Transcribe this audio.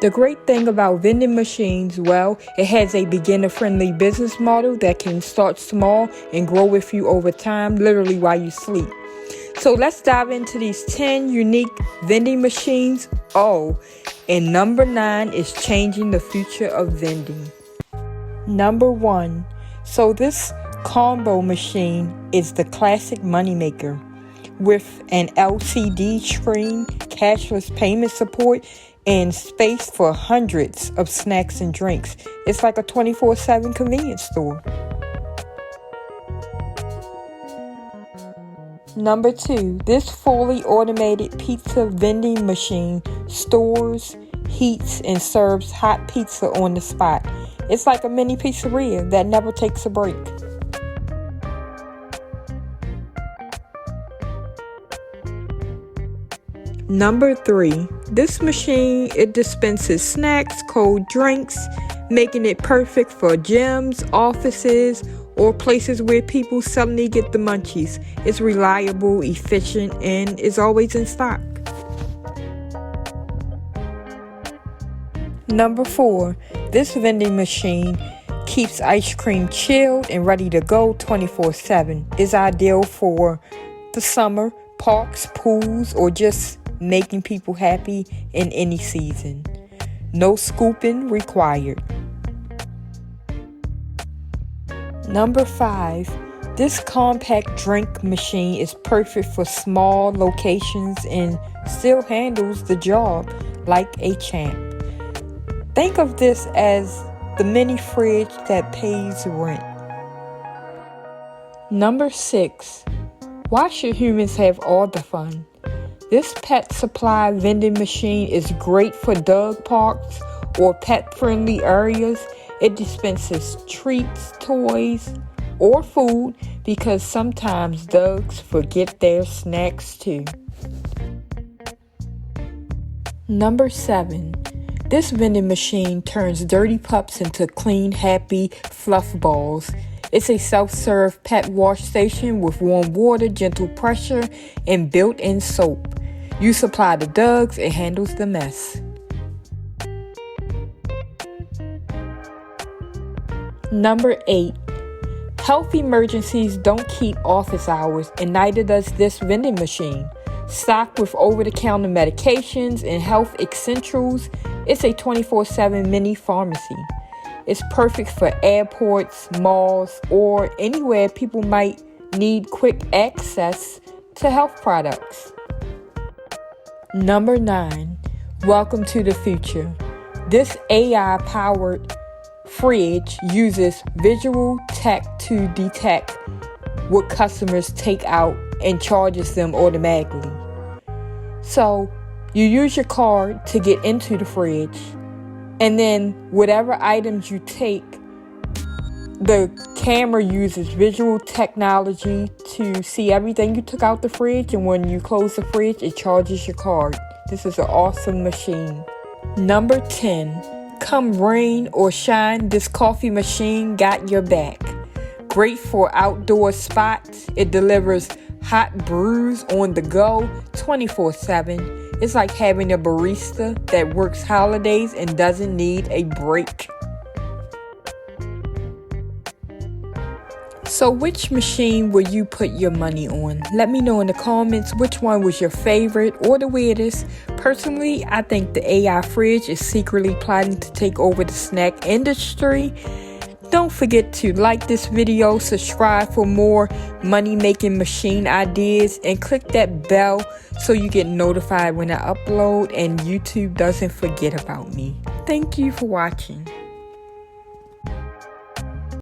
The great thing about vending machines, well, it has a beginner-friendly business model that can start small and grow with you over time, literally while you sleep. So let's dive into these 10 unique vending machines. Oh, and number 9 is changing the future of vending. Number 1. So this combo machine is the classic moneymaker. With an LCD screen, cashless payment support, and space for hundreds of snacks and drinks. It's like a 24/7 convenience store. Number 2, this fully automated pizza vending machine stores, heats, and serves hot pizza on the spot. It's like a mini pizzeria that never takes a break. Number 3, this machine, it dispenses snacks, cold drinks, making it perfect for gyms, offices, or places where people suddenly get the munchies. It's reliable, efficient, and is always in stock. Number 4, this vending machine keeps ice cream chilled and ready to go 24/7. It's ideal for the summer, parks, pools, or just making people happy in any season. No scooping required. Number 5, this compact drink machine is perfect for small locations and still handles the job like a champ. Think of this as the mini fridge that pays rent. Number 6, why should humans have all the fun? This pet supply vending machine is great for dog parks or pet-friendly areas. It dispenses treats, toys, or food because sometimes dogs forget their snacks too. Number 7, this vending machine turns dirty pups into clean, happy fluff balls. It's a self-serve pet wash station with warm water, gentle pressure, and built-in soap. You supply the dogs, it handles the mess. Number 8, health emergencies don't keep office hours, and neither does this vending machine. Stocked with over-the-counter medications and health essentials, it's a 24/7 mini pharmacy. It's perfect for airports, malls, or anywhere people might need quick access to health products. Number 9, welcome to the future. This AI-powered fridge uses visual tech to detect what customers take out and charges them automatically. So you use your card to get into the fridge, and then whatever items you take, the camera uses visual technology to see everything you took out the fridge, and when you close the fridge, it charges your card. This is an awesome machine. Number 10, come rain or shine, this coffee machine got your back. Great for outdoor spots. It delivers hot brews on the go 24/7. It's like having a barista that works holidays and doesn't need a break. So which machine will you put your money on? Let me know in the comments which one was your favorite or the weirdest. Personally, I think the AI fridge is secretly plotting to take over the snack industry. Don't forget to like this video, subscribe for more money-making machine ideas, and click that bell so you get notified when I upload and YouTube doesn't forget about me. Thank you for watching.